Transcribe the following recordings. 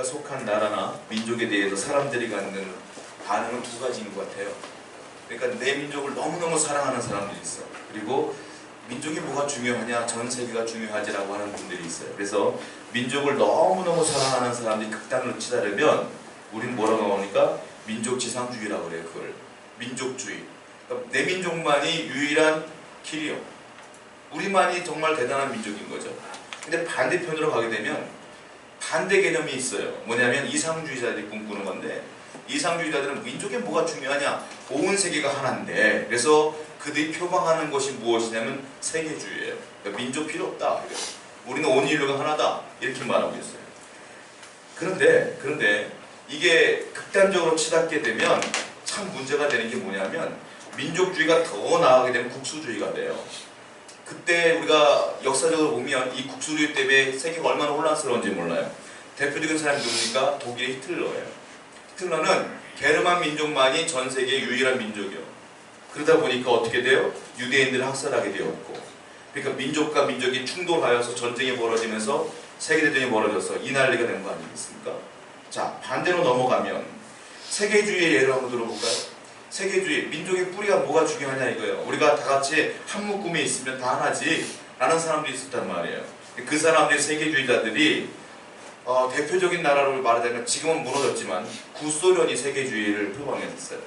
속한 나라나 민족에 대해서 사람들이 갖는 반응은 두 가지인 것 같아요. 그러니까 내 민족을 너무너무 사랑하는 사람들이 있어. 그리고 민족이 뭐가 중요하냐, 전 세계가 중요하지라고 하는 분들이 있어요. 그래서 민족을 너무너무 사랑하는 사람들이 극단으로 치달으면 우리는 뭐라고 나오니까 민족지상주의라고 그래요. 그걸 민족주의. 그러니까 내 민족만이 유일한 길이요. 우리만이 정말 대단한 민족인 거죠. 근데 반대편으로 가게 되면 반대 개념이 있어요. 뭐냐면 이상주의자들이 꿈꾸는 건데, 이상주의자들은 민족에 뭐가 중요하냐, 온 세계가 하나인데, 그래서 그들이 표방하는 것이 무엇이냐면 세계주의예요. 그러니까 민족 필요 없다, 우리는 온 인류가 하나다, 이렇게 말하고 있어요. 그런데 이게 극단적으로 치닫게 되면 참 문제가 되는 게 뭐냐면, 민족주의가 더 나아가게 되면 국수주의가 돼요. 그때 우리가 역사적으로 보면 이 국수주의 때문에 세계가 얼마나 혼란스러운지 몰라요. 대표적인 사람이 누굽니까? 독일의 히틀러예요. 히틀러는 게르만 민족만이 전 세계의 유일한 민족이요. 그러다 보니까 어떻게 돼요? 유대인들을 학살하게 되었고, 그러니까 민족과 민족이 충돌하여서 전쟁이 벌어지면서 세계대전이 벌어져서 이 난리가 된 거 아니겠습니까? 자, 반대로 넘어가면 세계주의의 예를 한번 들어볼까요? 세계주의, 민족의 뿌리가 뭐가 중요하냐 이거예요. 우리가 다 같이 한 묶음에 있으면 다 하나지 라는 사람들이 있었단 말이에요. 그 사람들이 세계주의자들이 대표적인 나라로 말하자면 지금은 무너졌지만 구소련이 세계주의를 표방했어요.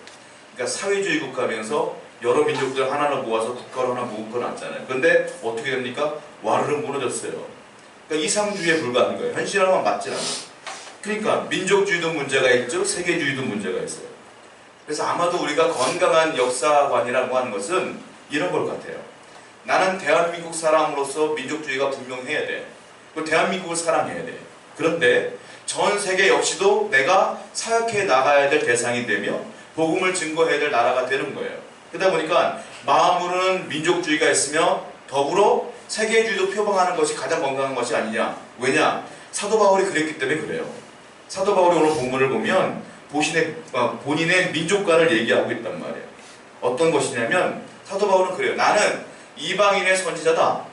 그러니까 사회주의 국가면서 여러 민족들 하나를 모아서 국가로 하나 묶어놨잖아요. 그런데 어떻게 됩니까? 와르르 무너졌어요. 그러니까 이상주의에 불과한 거예요. 현실하고는 맞지 않아요. 그러니까 민족주의도 문제가 있죠. 세계주의도 문제가 있어요. 그래서 아마도 우리가 건강한 역사관이라고 하는 것은 이런 걸 같아요. 나는 대한민국 사람으로서 민족주의가 분명해야 돼. 그리고 대한민국을 사랑해야 돼. 그런데 전 세계 역시도 내가 사역해 나가야 될 대상이 되며 복음을 증거해야 될 나라가 되는 거예요. 그러다 보니까 마음으로는 민족주의가 있으며 더불어 세계주의도 표방하는 것이 가장 건강한 것이 아니냐. 왜냐? 사도 바울이 그랬기 때문에 그래요. 사도 바울이 오늘 본문을 보면 본인의 민족관을 얘기하고 있단 말이에요. 어떤 것이냐면 사도 바울은 그래요. 나는 이방인의 선지자다.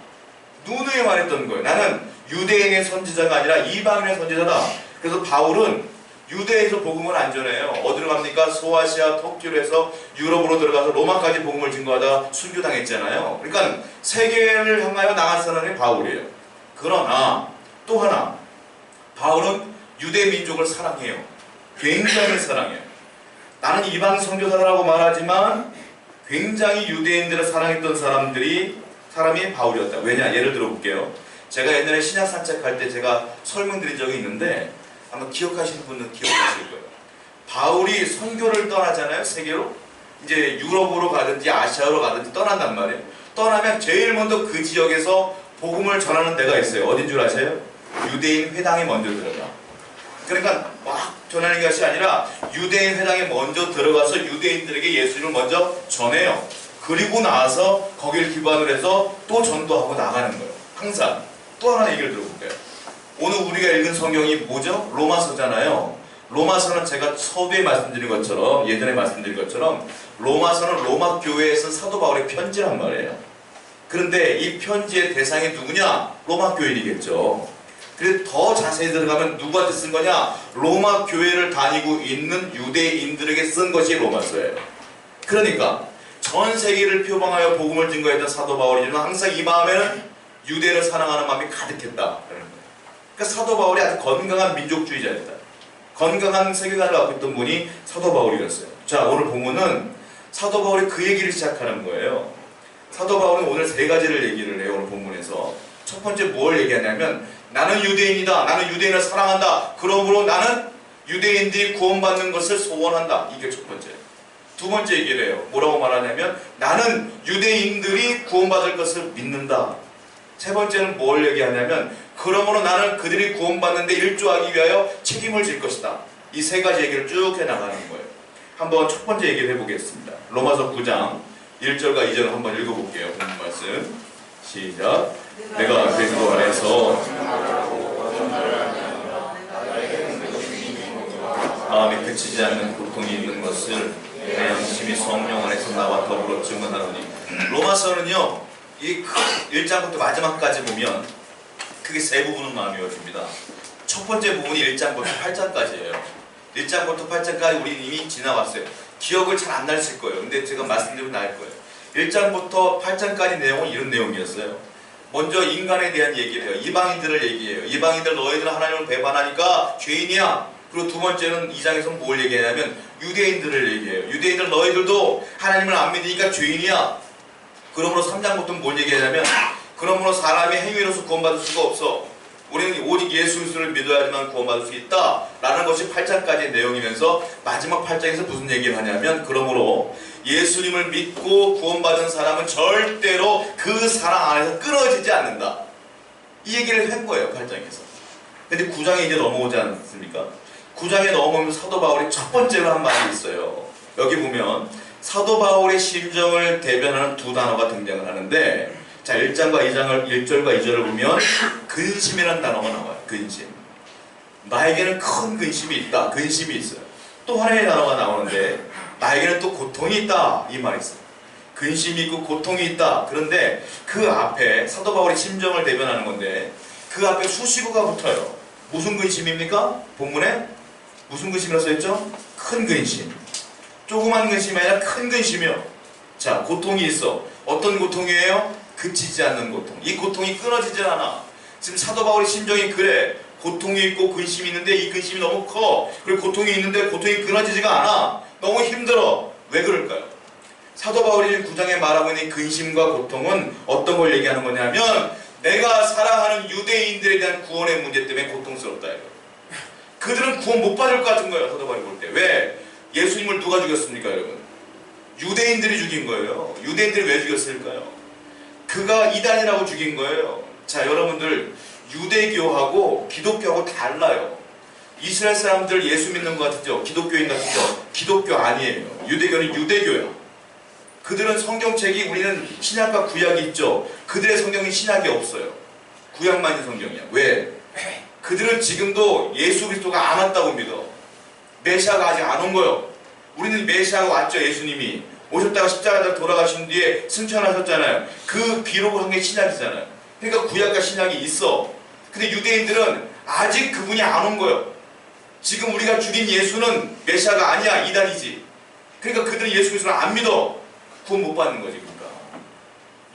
누누이 말했던 거예요. 나는 유대인의 선지자가 아니라 이방인의 선지자다. 그래서 바울은 유대에서 복음을 안 전해요. 어디로 갑니까? 소아시아, 터키로 해서 유럽으로 들어가서 로마까지 복음을 증거하다 순교당했잖아요. 그러니까 세계를 향하여 나간 사람이 바울이에요. 그러나 또 하나, 바울은 유대 민족을 사랑해요. 굉장히 사랑해요. 나는 이방 선교사라고 말하지만 굉장히 유대인들을 사랑했던 사람이 바울이었다. 왜냐? 예를 들어볼게요. 제가 옛날에 신약 산책할 때 제가 설명드린 적이 있는데 아마 기억하시는 분은 기억하실 거예요. 바울이 선교를 떠나잖아요. 세계로. 이제 유럽으로 가든지 아시아로 가든지 떠난단 말이에요. 떠나면 제일 먼저 그 지역에서 복음을 전하는 데가 있어요. 어딘 줄 아세요? 유대인 회당에 먼저 들어가. 그러니까 막 전하는 것이 아니라 유대인 회당에 먼저 들어가서 유대인들에게 예수를 먼저 전해요. 그리고 나서 거기를 기반으로 해서 또 전도하고 나가는 거예요. 항상. 또 하나 얘기를 들어볼게요. 오늘 우리가 읽은 성경이 뭐죠? 로마서잖아요. 로마서는 제가 서두에 말씀드린 것처럼, 예전에 말씀드린 것처럼 로마서는 로마 교회에 쓴 사도 바울의 편지란 말이에요. 그런데 이 편지의 대상이 누구냐? 로마 교인이겠죠. 그래서 더 자세히 들어가면 누구한테 쓴 거냐? 로마 교회를 다니고 있는 유대인들에게 쓴 것이 로마서예요. 그러니까 전 세계를 표방하여 복음을 증거했던 사도 바울이지만 항상 이 마음에는 유대를 사랑하는 마음이 가득했다. 그러니까 사도 바울이 아주 건강한 민족주의자였다. 건강한 세계관을 갖고 있던 분이 사도 바울이었어요. 자, 오늘 본문은 사도 바울이 그 얘기를 시작하는 거예요. 사도 바울은 오늘 세 가지를 얘기를 해요. 오늘 본문에서. 첫 번째 뭘 얘기하냐면 나는 유대인이다. 나는 유대인을 사랑한다. 그러므로 나는 유대인들이 구원받는 것을 소원한다. 이게 첫 번째. 두 번째 얘기를 해요. 뭐라고 말하냐면 나는 유대인들이 구원받을 것을 믿는다. 세 번째는 뭘 얘기하냐면 그러므로 나는 그들이 구원받는데 일조하기 위하여 책임을 질 것이다. 이 세 가지 얘기를 쭉 해나가는 거예요. 한번 첫 번째 얘기를 해보겠습니다. 로마서 9장 1절과 2절을 한번 읽어볼게요. 본문 말씀 시작. 내가 그리스도 안에서 마음이 그치지 않는 고통이 있는 것을 내 양심이 성령 안에서 나와 더불어 증언하노니. 로마서는요, 이 1장부터 마지막까지 보면 크게 세 부분은 나뉘어집니다. 첫 번째 부분이 1장부터 8장까지예요. 1장부터 8장까지 우리 이미 지나왔어요. 기억을 잘 안 나실 거예요. 근데 제가 말씀드리면 나을 거예요. 1장부터 8장까지 내용은 이런 내용이었어요. 먼저 인간에 대한 얘기를 해요. 이방인들을 얘기해요. 이방인들 너희들은 하나님을 배반하니까 죄인이야. 그리고 두 번째는 2장에서 뭘 얘기하냐면 유대인들을 얘기해요. 유대인들 너희들도 하나님을 안 믿으니까 죄인이야. 그러므로 3장부터 뭘 얘기하냐면 그러므로 사람이 행위로서 구원받을 수가 없어. 우리는 오직 예수 그리스도를 믿어야지만 구원받을 수 있다 라는 것이 8장까지의 내용이면서 마지막 8장에서 무슨 얘기를 하냐면 그러므로 예수님을 믿고 구원받은 사람은 절대로 그 사랑 안에서 끊어지지 않는다. 이 얘기를 한 거예요. 8장에서. 근데 9장에 이제 넘어오지 않습니까? 9장에 넘어오면 사도 바울이 첫 번째로 한 말이 있어요. 여기 보면 사도 바울의 심정을 대변하는 두 단어가 등장을 하는데 자, 1장과 2장을 1절과 2절을 보면 근심이라는 단어가 나와요. 근심. 나에게는 큰 근심이 있다. 근심이 있어요. 또 하나의 단어가 나오는데 나에게는 또 고통이 있다. 이 말이 있어요. 근심이 있고 고통이 있다. 그런데 그 앞에 사도 바울의 심정을 대변하는 건데 그 앞에 수식어가 붙어요. 무슨 근심입니까? 본문에 무슨 근심이라고 써있죠? 큰 근심. 조그만 근심이 아니라 큰 근심이요. 자, 고통이 있어. 어떤 고통이에요? 그치지 않는 고통. 이 고통이 끊어지질 않아. 지금 사도 바울의 심정이 그래. 고통이 있고 근심이 있는데 이 근심이 너무 커. 그리고 고통이 있는데 고통이 끊어지지가 않아. 너무 힘들어. 왜 그럴까요? 사도 바울이 지금 9장에 말하고 있는 근심과 고통은 어떤 걸 얘기하는 거냐면 내가 사랑하는 유대인들에 대한 구원의 문제 때문에 고통스럽다. 이거. 그들은 구원 못 받을 것 같은 거예요. 사도 바울이 볼 때. 왜? 예수님을 누가 죽였습니까, 여러분? 유대인들이 죽인 거예요. 유대인들이 왜 죽였을까요? 그가 이단이라고 죽인 거예요. 자, 여러분들 유대교하고 기독교하고 달라요. 이스라엘 사람들 예수 믿는 것 같죠? 기독교인 같죠? 기독교 아니에요. 유대교는 유대교야. 그들은 성경책이 우리는 신약과 구약이 있죠. 그들의 성경이 신약이 없어요. 구약만 있는 성경이야. 왜? 그들은 지금도 예수 그리스도가 안 왔다고 믿어. 메시아가 아직 안 온 거예요. 우리는 메시아가 왔죠. 예수님이 오셨다가 십자가에 돌아가신 뒤에 승천하셨잖아요. 그 기록을 한 게 신약이잖아요. 그러니까 구약과 신약이 있어. 근데 유대인들은 아직 그분이 안 온 거예요. 지금 우리가 죽인 예수는 메시아가 아니야. 이단이지. 그러니까 그들은 예수 그리스도를 안 믿어. 구원 못 받는 거지. 그러니까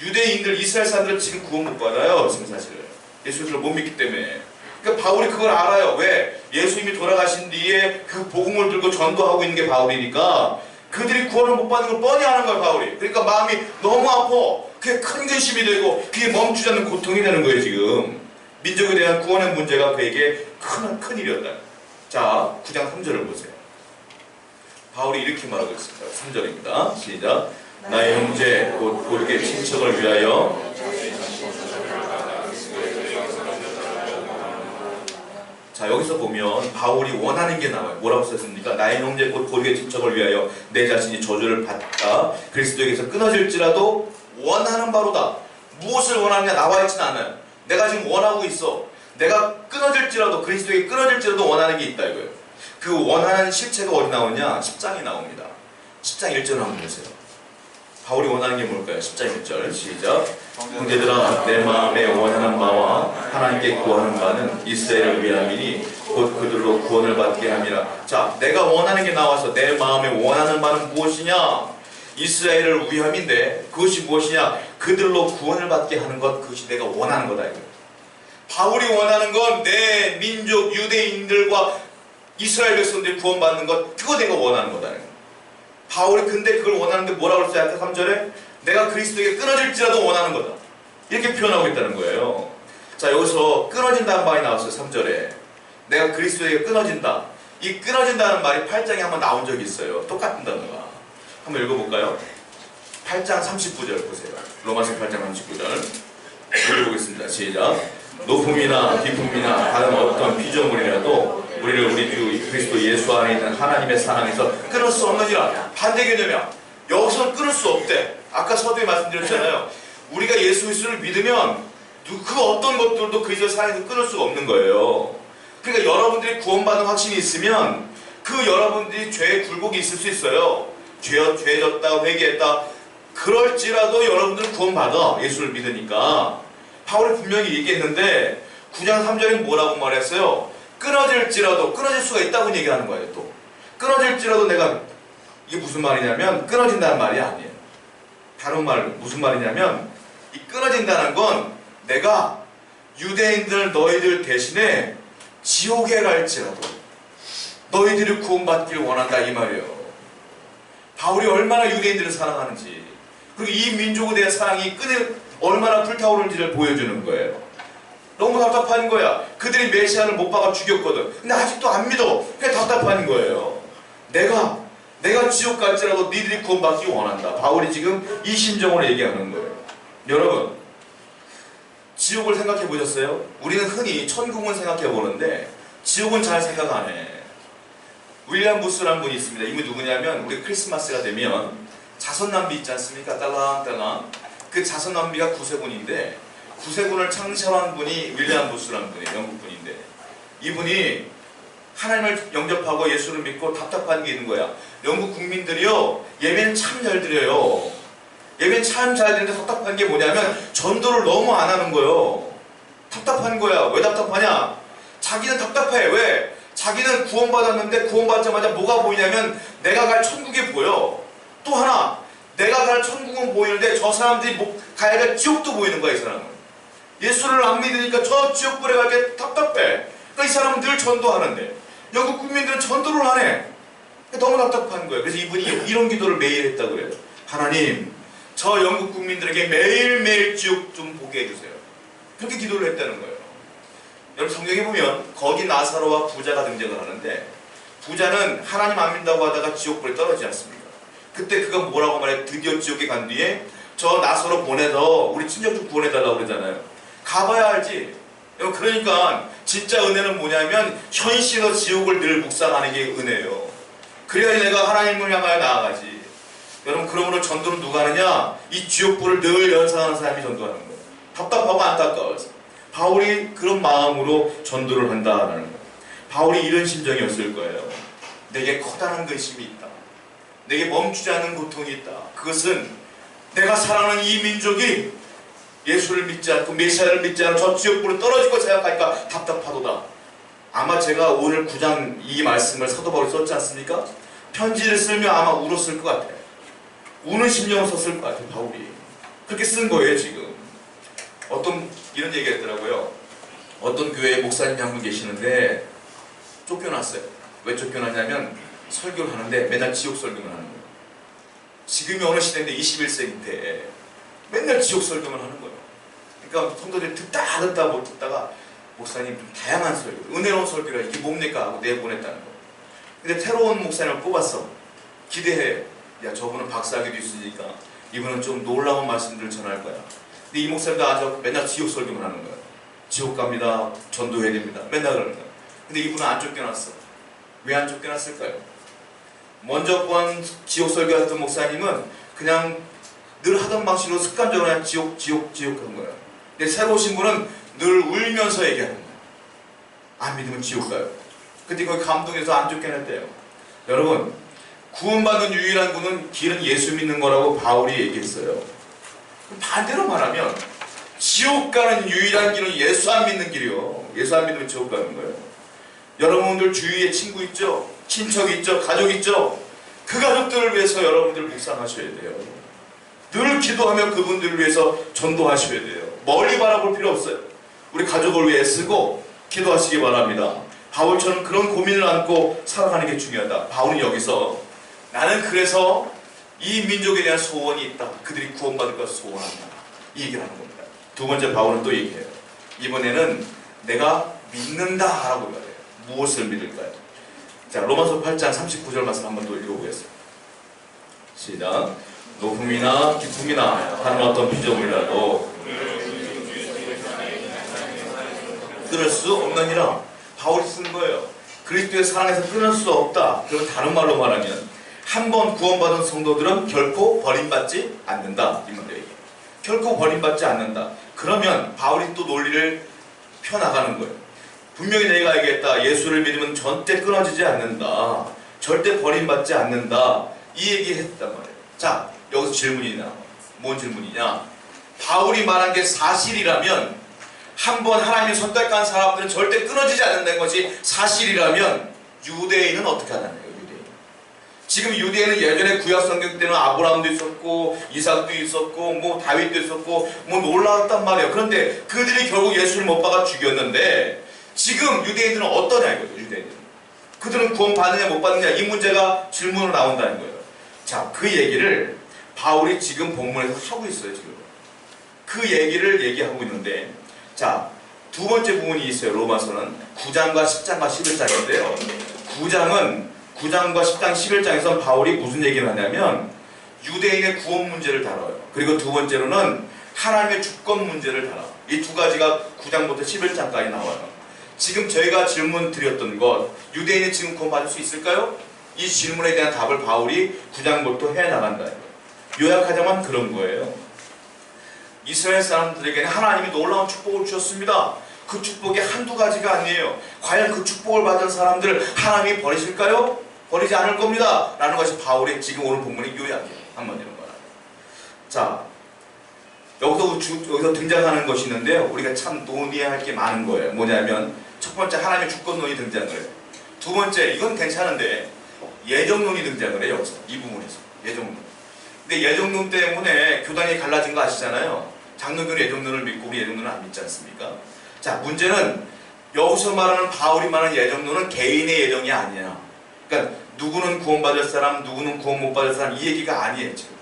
유대인들, 이스라엘 사람들은 지금 구원 못 받아요. 지금 사실은 예수 그리스도를 못 믿기 때문에. 그러니까 바울이 그걸 알아요. 왜? 예수님이 돌아가신 뒤에 그 복음을 들고 전도하고 있는 게 바울이니까 그들이 구원을 못 받는 걸 뻔히 아는 거야, 바울이. 그러니까 마음이 너무 아파. 그게 큰 근심이 되고 그게 멈추지 않는 고통이 되는 거예요, 지금. 민족에 대한 구원의 문제가 그에게 큰 일이었다. 자, 9장 3절을 보세요. 바울이 이렇게 말하고 있습니다. 3절입니다. 시작. 나의 형제 곧 고르게 친척을 위하여 자, 여기서 보면 바울이 원하는 게 나와요. 뭐라고 썼습니까? 나의 형제 곧 고르게 친척을 위하여 내 자신이 저주를 받다 그리스도에게서 끊어질지라도 원하는 바로다. 무엇을 원하느냐 나와 있지는 않아요. 내가 지금 원하고 있어. 내가 끊어질지라도 그리스도에게 끊어질지라도 원하는 게 있다 이거예요. 그 원하는 실체가 어디 나오냐? 10장에 나옵니다. 10장 1절 한번 보세요. 바울이 원하는 게 뭘까요? 10장 1절 시작. 형제들아 내 마음에 원하는 바와 하나님께 구하는 바는 이스라엘을 위함이니 곧 그들로 구원을 받게 함이라. 자, 내가 원하는 게 나와서 내 마음에 원하는 바는 무엇이냐? 이스라엘을 위함인데 그것이 무엇이냐? 그들로 구원을 받게 하는 것. 그것이 내가 원하는 거다 이거예요. 바울이 원하는 건 내 민족 유대인들과 이스라엘 백성들이 구원받는 것. 그거 내가 원하는 거다. 바울이 근데 그걸 원하는데 뭐라고 했어요? 아까 3절에 내가 그리스도에게 끊어질지라도 원하는 거다. 이렇게 표현하고 있다는 거예요. 자, 여기서 끊어진다는 말이 나왔어요. 3절에 내가 그리스도에게 끊어진다. 이 끊어진다는 말이 8장에 한번 나온 적이 있어요. 똑같은 단어가. 한번 읽어볼까요? 8장 39절 보세요. 로마서 8장 39절 읽어보겠습니다. 시작. 높음이나 깊음이나 다른 어떤 피조물이라도 우리를 우리 주 그리스도 예수 안에 있는 하나님의 사랑에서 끊을 수 없느니라. 반대 개념이야. 여기서는 끊을 수 없대. 아까 서두에 말씀드렸잖아요. 우리가 예수 그리스도를 믿으면 그 어떤 것들도 그리스도 사랑에서 끊을 수가 없는 거예요. 그러니까 여러분들이 구원받은 확신이 있으면 그 여러분들이 죄의 굴곡이 있을 수 있어요. 죄졌다, 회개했다. 그럴지라도 여러분들은 구원받아. 예수를 믿으니까. 바울이 분명히 얘기했는데 9장 3절에 뭐라고 말했어요? 끊어질지라도, 끊어질 수가 있다고 얘기하는 거예요. 또 끊어질지라도 내가, 이게 무슨 말이냐면 끊어진다는 말이 아니에요. 다른 말, 무슨 말이냐면 이 끊어진다는 건 내가 유대인들 너희들 대신에 지옥에 갈지라도 너희들이 구원받기를 원한다, 이 말이에요. 바울이 얼마나 유대인들을 사랑하는지, 그리고 이 민족에 대한 사랑이 얼마나 불타오르는지를 보여주는 거예요. 너무 답답한 거야. 그들이 메시아를 못 박아 죽였거든. 근데 아직도 안 믿어. 그게 답답한 거예요. 내가 지옥 갈지라도 니들이 구원받기 원한다. 바울이 지금 이 심정으로 얘기하는 거예요. 여러분, 지옥을 생각해 보셨어요? 우리는 흔히 천국은 생각해 보는데 지옥은 잘 생각 안 해. 윌리엄 부스라는 분이 있습니다. 이분이 누구냐면, 우리 크리스마스가 되면 자선남비 있지 않습니까? 딸랑딸랑. 그 자선남비가 구세군인데, 구세군을 창설한 분이 윌리엄 부스라는 분이에요. 영국 분인데, 이분이 하나님을 영접하고 예수를 믿고 답답한 게 있는 거야. 영국 국민들이요, 예배는 참 잘 드려요. 예배는 참 잘 드리는데 답답한 게 뭐냐면 전도를 너무 안 하는 거예요. 답답한 거야. 왜 답답하냐? 자기는 답답해. 왜? 자기는 구원받았는데 구원받자마자 뭐가 보이냐면 내가 갈 천국이 보여. 또 하나, 내가 갈 천국은 보이는데 저 사람들이 가야 될 지옥도 보이는 거야. 이 사람은 예수를 안 믿으니까 저 지옥불에 가게 답답해. 그러니까 이 사람은 늘 전도하는데 영국 국민들은 전도를 안 해. 너무 답답한 거예요. 그래서 이분이 이런 기도를 매일 했다고 그래요. 하나님, 저 영국 국민들에게 매일매일 지옥 좀 보게 해주세요. 그렇게 기도를 했다는 거예요. 여러분, 성경에 보면 거기 나사로와 부자가 등장을 하는데, 부자는 하나님 안 믿는다고 하다가 지옥불에 떨어지지 않습니까? 그때 그가 뭐라고 말해? 드디어 지옥에 간 뒤에 저 나사로 보내서 우리 친척 좀 구원해달라고 그러잖아요. 가봐야 알지. 여러분, 그러니까 진짜 은혜는 뭐냐면 현실에서 지옥을 늘 묵상하는 게 은혜예요. 그래야 내가 하나님을 향하여 나아가지. 여러분, 그러므로 전도는 누가 하느냐? 이 지옥불을 늘 연상하는 사람이 전도하는 거예요. 답답하고 안타까워서. 바울이 그런 마음으로 전도를 한다라는 거예요. 바울이 이런 심정이었을 거예요. 내게 커다란 근심이 있다. 내게 멈추지 않는 고통이 있다. 그것은 내가 사랑하는 이 민족이 예수를 믿지 않고 메시아를 믿지 않고 저 지옥불에 떨어질 거 생각하니까 답답하도다. 아마 제가 오늘 9장 이 말씀을 사도 바울이 썼지 않습니까? 편지를 쓰며 아마 울었을 것 같아요. 우는 심령을 썼을 것 같아요. 바울이 그렇게 쓴 거예요. 지금 이런 얘기 했더라고요. 어떤 교회에 목사님이 한 분 계시는데 쫓겨났어요. 왜 쫓겨났냐면 설교를 하는데 맨날 지옥 설교만 하는 거예요. 지금이 어느 시대인데 21세기인데 맨날 지옥 설교만 하는 거예요. 그러니까 성도들이 듣다 못 듣다가 목사님 좀 다양한 설교, 은혜로운 설교라 이게 뭡니까? 하고 내보냈다는 거예요. 근데 새로운 목사님을 뽑았어. 기대해. 야, 저분은 박사학위도 있으니까 이분은 좀 놀라운 말씀들을 전할 거야. 근데 이 목사님도 아주 맨날 지옥 설교만 하는 거야. 지옥 갑니다. 전도해야 됩니다. 맨날 그러는 거야. 근데 이분은 안 쫓겨났어. 왜 안 쫓겨났을까요? 먼저 번 지옥 설교했던 목사님은 그냥 늘 하던 방식으로 습관적으로 그냥 지옥 한 거예요. 근데 새로 오신 분은 늘 울면서 얘기하는 거예요. 안 믿으면 지옥 가요. 근데 거기 감동해서 안 쫓겨났대요. 여러분, 구원받은 유일한 길은 예수 믿는 거라고 바울이 얘기했어요. 반대로 말하면 지옥 가는 유일한 길은 예수 안 믿는 길이요. 예수 안 믿으면 지옥 가는 거예요. 여러분들 주위에 친구 있죠? 친척 있죠? 가족 있죠? 그 가족들을 위해서 여러분들 묵상하셔야 돼요. 늘 기도하며 그분들을 위해서 전도하셔야 돼요. 멀리 바라볼 필요 없어요. 우리 가족을 위해 쓰고 기도하시기 바랍니다. 바울처럼 그런 고민을 안고 살아가는 게 중요하다. 바울은 여기서 나는 그래서 이 민족에 대한 소원이 있다. 그들이 구원받을 것을 소원한다. 이 얘기를 하는 겁니다. 두 번째 바울은 또 얘기해요. 이번에는 내가 믿는다 라고 말해요. 무엇을 믿을까요? 자, 로마서 8장 39절 말씀 한번 더 읽어보겠습니다. 시작. 높음이나 기쁨이나 다른 어떤 피조물이라도 끊을 수 없느니라. 바울이 쓴 거예요. 그리스도의 사랑에서 끊을 수 없다. 그리고 다른 말로 말하면 한 번 구원받은 성도들은 결코 버림받지 않는다. 이 말이에요. 결코 버림받지 않는다. 그러면 바울이 또 논리를 펴나가는 거예요. 분명히 내가 얘기했다. 예수를 믿으면 절대 끊어지지 않는다. 절대 버림받지 않는다. 이 얘기 했단 말이에요. 자, 여기서 질문이 나와. 뭔 질문이냐? 바울이 말한 게 사실이라면 한번 하나님이 선택한 사람들은 절대 끊어지지 않는다는 것이 사실이라면 유대인은 어떻게 하냐는 거예요. 유대인. 지금 유대인은 예전에 구약성경 때는 아브라함도 있었고 이삭도 있었고 뭐 다윗도 있었고 뭐 놀라웠단 말이에요. 그런데 그들이 결국 예수를 못 박아 죽였는데 지금 유대인들은 어떠냐 이거죠. 유대인들은. 그들은 구원 받느냐 못 받느냐 이 문제가 질문으로 나온다는 거예요. 자, 그 얘기를 바울이 지금 본문에서 하고 있어요. 지금 그 얘기를 얘기하고 있는데, 자, 두 번째 부분이 있어요. 로마서는 9장과 10장과 11장인데요 9장과 10장 11장에서 바울이 무슨 얘기를 하냐면 유대인의 구원 문제를 다뤄요. 그리고 두 번째로는 하나님의 주권 문제를 다뤄요. 이 두 가지가 9장부터 11장까지 나와요. 지금 저희가 질문 드렸던 것, 유대인이 지금 구원받을 수 있을까요? 이 질문에 대한 답을 바울이 9장부터 해나간다. 요약하자면 그런 거예요. 이스라엘 사람들에게는 하나님이 놀라운 축복을 주셨습니다. 그 축복이 한두 가지가 아니에요. 과연 그 축복을 받은 사람들을 하나님이 버리실까요? 버리지 않을 겁니다. 라는 것이 바울의 지금 오늘 본문의 요약이에요. 한번 이런 거라. 자, 여기서 등장하는 것이 있는데요. 우리가 참 논의할 게 많은 거예요. 뭐냐면 첫 번째 하나님의 주권론이 등장을 해요. 두 번째 이건 괜찮은데 예정론이 등장을 해요. 여기서 이 부분에서 예정론. 근데 예정론 때문에 교단이 갈라진 거 아시잖아요. 장로교는 예정론을 믿고 우리 예정론은 안 믿지 않습니까? 자, 문제는 여기서 말하는 바울이 말하는 예정론은 개인의 예정이 아니야. 그러니까 누구는 구원받을 사람, 누구는 구원 못 받을 사람 이 얘기가 아니에요. 지금.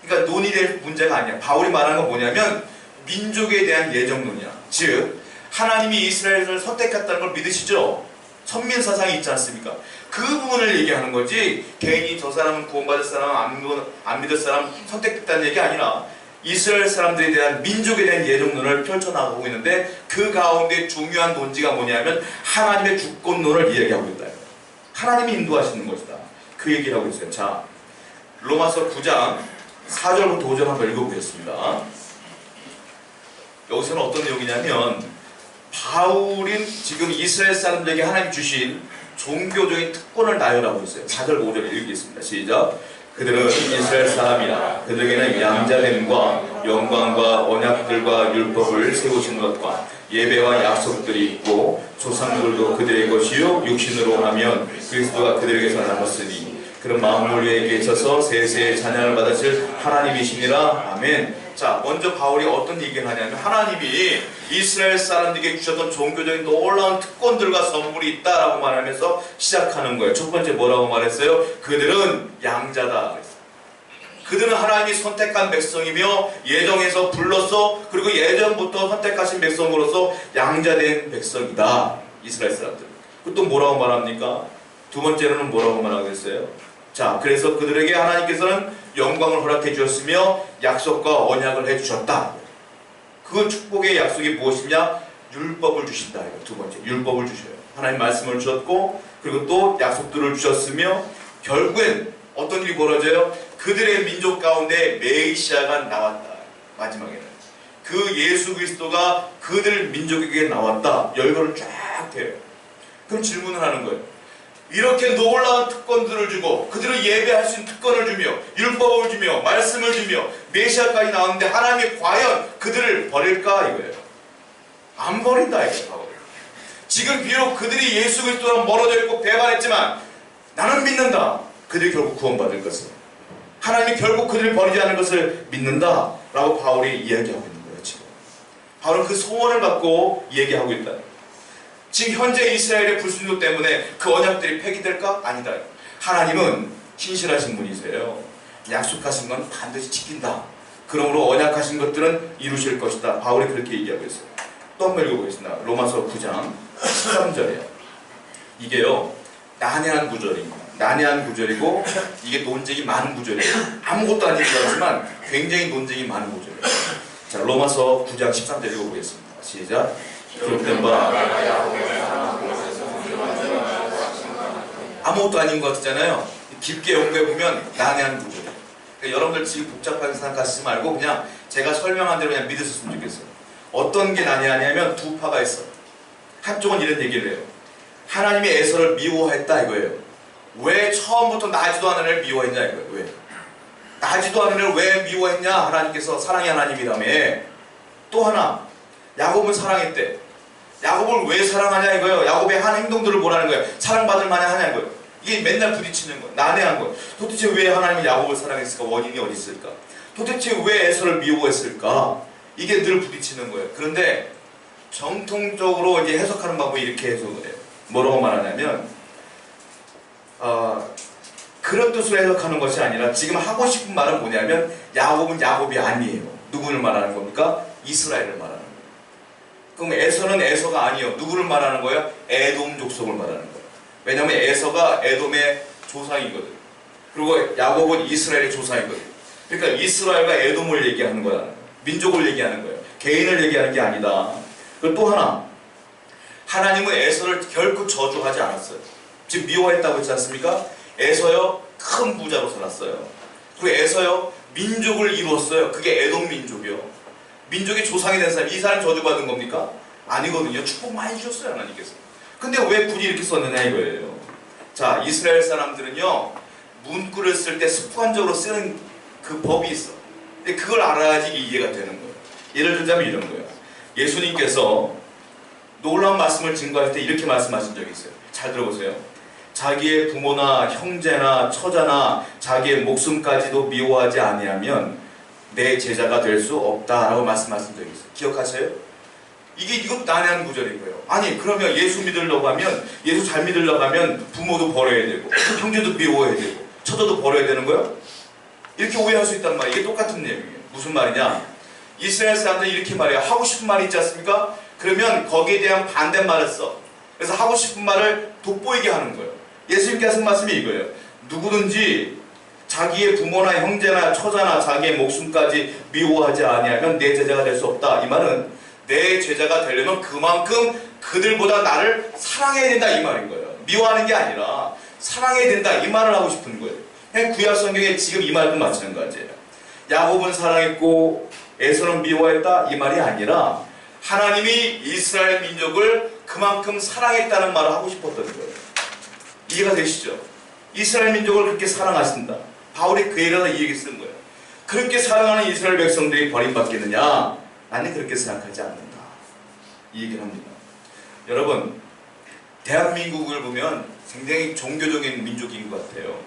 그러니까 논의될 문제가 아니야. 바울이 말하는 건 뭐냐면 민족에 대한 예정론이야. 즉 하나님이 이스라엘을 선택했다는 걸 믿으시죠? 선민사상이 있지 않습니까? 그 부분을 얘기하는 거지 개인이 저 사람은 구원받을 사람, 안 믿을 사람 선택됐다는 얘기 아니라 이스라엘 사람들에 대한 민족에 대한 예정론을 펼쳐나가고 있는데 그 가운데 중요한 논지가 뭐냐면 하나님의 주권론을 이야기하고 있다. 하나님이 인도하시는 것이다. 그 얘기를 하고 있어요. 자, 로마서 9장 4절부터 5절 한번 읽어보겠습니다. 여기서는 어떤 내용이냐면 바울은 지금 이스라엘 사람들에게 하나님 주신 종교적인 특권을 나열하고 있어요. 4절 5절 읽겠습니다. 시작. 그들은 이스라엘 사람이라 그들에게는 양자됨과 영광과 언약들과 율법을 세우신 것과 예배와 약속들이 있고 조상들도 그들의 것이요 육신으로 하면 그리스도가 그들에게서 나섰으니 그런 만물 위에 계셔서 세세의 자녀를 받으실 하나님이시니라. 아멘. 자, 먼저 바울이 어떤 얘기를 하냐면 하나님이 이스라엘 사람들에게 주셨던 종교적인 놀라운 특권들과 선물이 있다라고 말하면서 시작하는 거예요. 첫 번째 뭐라고 말했어요? 그들은 양자다. 그들은 하나님이 선택한 백성이며 예정에서 불러서 그리고 예전부터 선택하신 백성으로서 양자된 백성이다. 이스라엘 사람들. 그 또 뭐라고 말합니까? 두 번째로는 뭐라고 말하겠어요? 자, 그래서 그들에게 하나님께서는 영광을 허락해 주셨으며 약속과 언약을 해주셨다. 그 축복의 약속이 무엇이냐? 율법을 주신다. 두 번째, 율법을 주셔요. 하나님 말씀을 주셨고 그리고 또 약속들을 주셨으며 결국엔 어떤 일이 벌어져요? 그들의 민족 가운데 메시아가 나왔다. 마지막에는 그 예수 그리스도가 그들 민족에게 나왔다. 열거를 쫙 해요. 그럼 질문을 하는 거예요. 이렇게 놀라운 특권들을 주고 그들을 예배할 수 있는 특권을 주며 율법을 주며 말씀을 주며 메시아까지 나오는데 하나님이 과연 그들을 버릴까 이거예요. 안 버린다 이거예요. 지금 비록 그들이 예수 그리스도랑 멀어져 있고 배반했지만 나는 믿는다. 그들이 결국 구원받을 것을 하나님이 결국 그들을 버리지 않을 것을 믿는다 라고 바울이 이야기하고 있는 거예요. 지금 바울은 그 소원을 갖고 얘기하고 있다. 지금 현재 이스라엘의 불순종 때문에 그 언약들이 폐기될까? 아니다. 하나님은 신실하신 분이세요. 약속하신 건 반드시 지킨다. 그러므로 언약하신 것들은 이루실 것이다. 바울이 그렇게 얘기하고 있어요. 또 한번 읽어보겠습니다. 로마서 9장 13절이에요. 이게요 난해한 구절입니다. 난해한 구절이고 이게 논쟁이 많은 구절이에요. 아무것도 아닌 줄 알지만 굉장히 논쟁이 많은 구절이에요. 자, 로마서 9장 13절 읽어보겠습니다. 시작. 기록된 바 아무것도 아닌 것 같잖아요. 깊게 연구해보면 난해한 구조예요. 그러니까 여러분들 지금 복잡하게 생각하시지 말고 그냥 제가 설명한 대로 그냥 믿으셨으면 좋겠어요. 어떤 게 난해하냐면 두 파가 있어요. 한쪽은 이런 얘기를 해요. 하나님이 에서를 미워했다 이거예요. 왜 처음부터 나지도 않은 애를 미워했냐 이거예요. 왜? 나지도 않은 애를 왜 미워했냐? 하나님께서 사랑의 하나님이라며. 또 하나 야곱은 사랑했대. 야곱을 왜 사랑하냐 이거예요. 야곱의 한 행동들을 보라는 거예요. 사랑받을 만한 하냐 이거예요. 이게 맨날 부딪히는 거예요. 난해한 거예요. 도대체 왜 하나님은 야곱을 사랑했을까? 원인이 어디 있을까? 도대체 왜 에서를 미워했을까? 이게 늘 부딪히는 거예요. 그런데 정통적으로 이제 해석하는 방법이 이렇게 해석을 해요. 뭐라고 말하냐면 그런 뜻으로 해석하는 것이 아니라 지금 하고 싶은 말은 뭐냐면 야곱은 야곱이 아니에요. 누구를 말하는 겁니까? 이스라엘을 말하는 거예요. 그럼 에서는 에서가 아니에요. 누구를 말하는 거예요? 에돔 족속을 말하는 거예요. 왜냐하면 에서가 에돔의 조상이거든. 그리고 야곱은 이스라엘의 조상이거든. 그러니까 이스라엘과 에돔을 얘기하는 거야. 민족을 얘기하는 거예요. 개인을 얘기하는 게 아니다. 그리고 또 하나, 하나님은 에서를 결코 저주하지 않았어요. 지금 미워했다고 했지 않습니까? 에서요 큰 부자로 살았어요. 그리고 에서요 민족을 이루었어요. 그게 에돔 민족이요. 민족의 조상이 된 사람, 이 사람이 저주받은 겁니까? 아니거든요. 축복 많이 주셨어요 하나님께서. 근데 왜 굳이 이렇게 썼느냐 이거예요. 자, 이스라엘 사람들은요 문구를 쓸 때 습관적으로 쓰는 그 법이 있어. 근데 그걸 알아야지 이해가 되는 거예요. 예를 들자면 이런 거예요. 예수님께서 놀라운 말씀을 증거할 때 이렇게 말씀하신 적이 있어요. 잘 들어보세요. 자기의 부모나 형제나 처자나 자기의 목숨까지도 미워하지 아니하면 내 제자가 될 수 없다라고 말씀하신 적이 있어요. 기억하세요? 이거 난해한 구절인 거예요. 아니 그러면 예수 믿으려고 하면, 예수 잘 믿으려고 하면 부모도 버려야 되고 형제도 미워해야 되고 처자도 버려야 되는 거예요? 이렇게 오해할 수 있단 말이에요. 이게 똑같은 내용이에요. 무슨 말이냐? 이스라엘 사람들은 이렇게 말해요. 하고 싶은 말이 있지 않습니까? 그러면 거기에 대한 반대말을 써. 그래서 하고 싶은 말을 돋보이게 하는 거예요. 예수님께 하신 말씀이 이거예요. 누구든지 자기의 부모나 형제나 처자나 자기의 목숨까지 미워하지 아니하면 내 제자가 될 수 없다. 이 말은 내 제자가 되려면 그만큼 그들보다 나를 사랑해야 된다 이 말인 거예요. 미워하는 게 아니라 사랑해야 된다 이 말을 하고 싶은 거예요. 구약 성경에 지금 이 말도 마찬가지예요. 야곱은 사랑했고 에서는 미워했다 이 말이 아니라 하나님이 이스라엘 민족을 그만큼 사랑했다는 말을 하고 싶었던 거예요. 이해가 되시죠? 이스라엘 민족을 그렇게 사랑하신다. 바울이 그 얘기를 이 얘기 쓴 거예요. 그렇게 사랑하는 이스라엘 백성들이 버림받겠느냐? 나는 그렇게 생각하지 않는다. 이 얘기를 합니다. 여러분, 대한민국을 보면 굉장히 종교적인 민족인 것 같아요.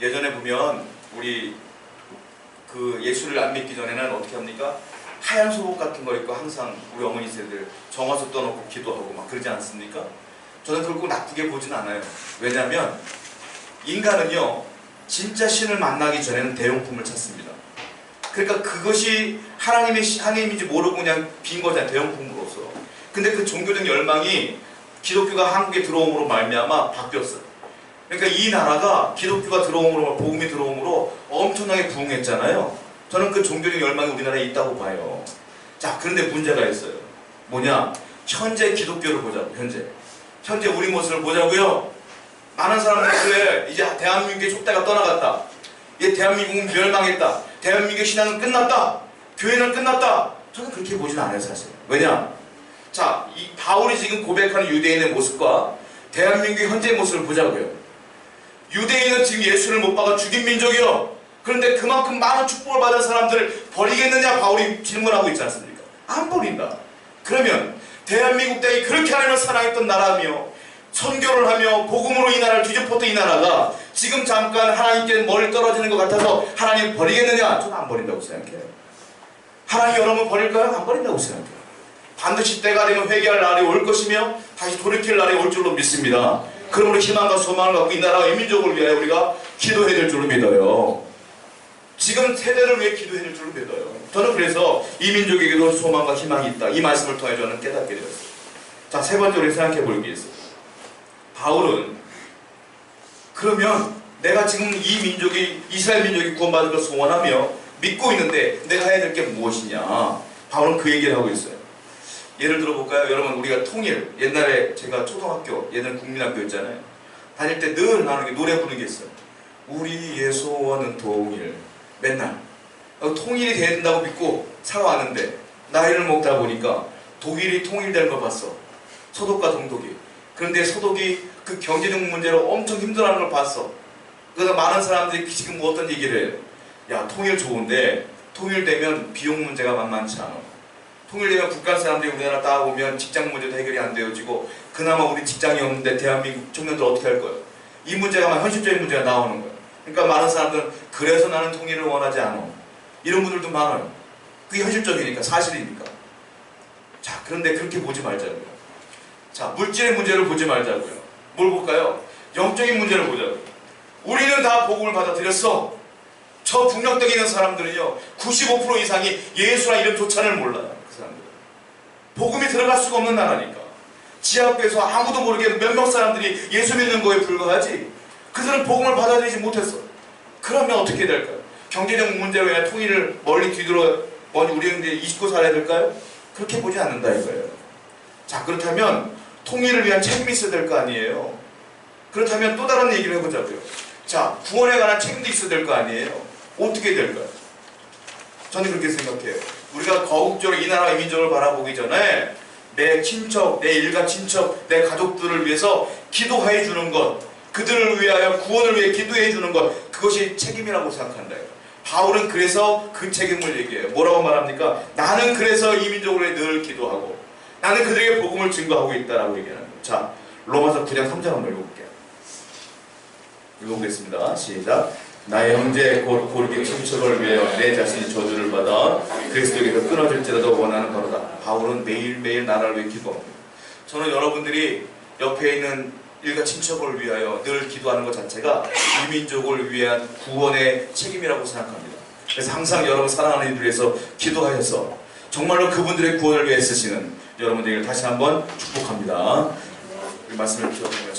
예전에 보면 우리 그 예수를 안 믿기 전에는 어떻게 합니까? 하얀 속옷 같은 거 입고 항상 우리 어머니 세대들 정화수 떠놓고 기도하고 막 그러지 않습니까? 저는 그걸 꼭 나쁘게 보진 않아요. 왜냐하면 인간은요 진짜 신을 만나기 전에는 대용품을 찾습니다. 그러니까 그것이 하나님인지 모르고 그냥 빈 거잖아요. 대용품으로서. 근데 그 종교적 열망이 기독교가 한국에 들어옴으로 말미암아 바뀌었어요. 그러니까 이 나라가 기독교가 들어옴으로, 복음이 들어옴으로 엄청나게 부흥했잖아요. 저는 그 종교적 열망이 우리나라에 있다고 봐요. 자, 그런데 문제가 있어요. 뭐냐? 현재 기독교를 보자고. 현재 우리 모습을 보자고요. 많은 사람들이 그래, 이제 대한민국의 촛대가 떠나갔다. 이제 대한민국은 멸망했다. 대한민국의 신앙은 끝났다. 교회는 끝났다. 저는 그렇게 보진 않아요, 사실. 왜냐? 자, 이 바울이 지금 고백하는 유대인의 모습과 대한민국의 현재의 모습을 보자고요. 유대인은 지금 예수를 못 박아 죽인 민족이요. 그런데 그만큼 많은 축복을 받은 사람들을 버리겠느냐? 바울이 질문하고 있지 않습니까? 안 버린다. 그러면 대한민국 땅이 그렇게 하나님을 사랑했던 나라며 선교를 하며 복음으로 이 나라를 뒤집었던 이 나라가 지금 잠깐 하나님께 멀리 떨어지는 것 같아서 하나님 버리겠느냐? 저는 안 버린다고 생각해요. 하나님 여러분 버릴까요? 안 버린다고 생각해요. 반드시 때가 되면 회개할 날이 올 것이며 다시 돌이킬 날이 올 줄로 믿습니다. 그러므로 희망과 소망을 갖고 이 나라와 이 민족을 위하여 우리가 기도해야 될 줄로 믿어요. 지금 세대를 위해 기도해야 될 줄로 믿어요. 저는 그래서 이 민족에게도 소망과 희망이 있다. 이 말씀을 통해 저는 깨닫게 되었어요. 자, 세 번째 우리 생각해 볼 게 있어요. 바울은 그러면 내가 지금 이 민족이 이스라엘 민족이 구원받을 것을 소원하며 믿고 있는데 내가 해야 될 게 무엇이냐? 바울은 그 얘기를 하고 있어요. 예를 들어볼까요? 여러분 우리가 통일, 옛날에 제가 초등학교, 옛날 국민학교였잖아요. 다닐 때 늘 나는 노래 부르는 게 있어요. 우리의 소원은 통일. 맨날 통일이 된다고 믿고 살아왔는데 나이를 먹다 보니까 독일이 통일되는 걸 봤어. 서독과 동독이. 그런데 서독이 그 경제적 문제로 엄청 힘들어하는 걸 봤어. 그래서 많은 사람들이 지금 뭐 어떤 얘기를 해요. 야, 통일 좋은데 통일되면 비용 문제가 만만치 않아. 통일되면 북한 사람들이 우리나라 따라오면 직장 문제도 해결이 안 되어지고 그나마 우리 직장이 없는데 대한민국 청년들 어떻게 할 거예요? 이 문제가 현실적인 문제가 나오는 거예요. 그러니까 많은 사람들은 그래서 나는 통일을 원하지 않아. 이런 분들도 많아요. 그게 현실적이니까, 사실이니까. 자, 그런데 그렇게 보지 말자고요. 자, 물질의 문제를 보지 말자고요. 뭘 볼까요? 영적인 문제를 보자고요. 우리는 다 복음을 받아들였어. 저 북녘 땅에 있는 사람들은요, 95% 이상이 예수라 이름조차를 몰라요. 그 사람들은. 복음이 들어갈 수가 없는 나라니까. 지하국에서 아무도 모르게 몇 명 사람들이 예수 믿는 거에 불과하지. 그들은 복음을 받아들이지 못했어. 그러면 어떻게 될까요? 경제적 문제로 인해 통일을 멀리 뒤돌아 우리는 잊고 살아야 될까요? 그렇게 보지 않는다 이거예요. 자, 그렇다면 통일을 위한 책임이 있어야 될 거 아니에요. 그렇다면 또 다른 얘기를 해보자고요. 자, 구원에 관한 책임도 있어야 될 거 아니에요. 어떻게 될까요? 저는 그렇게 생각해요. 우리가 거국적으로 이 나라의 민족을 바라보기 전에 내 친척, 내 일가 친척, 내 가족들을 위해서 기도해 주는 것, 그들을 위하여 구원을 위해 기도해 주는 것, 그것이 책임이라고 생각한다. 바울은 그래서 그 책임을 얘기해요. 뭐라고 말합니까? 나는 그래서 이 민족을 위해 늘 기도하고 나는 그들에게 복음을 증거하고 있다라고 얘기하는 거예요. 자, 로마서 9장 3절 한번 읽어볼게요. 읽어보겠습니다. 시작. 나의 형제 고르게 친척을 위하여 내 자신이 저주를 받아 그리스도에게서 끊어질지라도 원하는 바로다. 바울은 매일매일 나라를 위해 기도합니다. 저는 여러분들이 옆에 있는 일가 친척을 위하여 늘 기도하는 것 자체가 이 민족을 위한 구원의 책임이라고 생각합니다. 그래서 항상 여러분 사랑하는 이들을 위해서 기도하셔서 정말로 그분들의 구원을 위해 쓰시는 여러분들에게 다시 한번 축복합니다. 이 말씀을 기억하며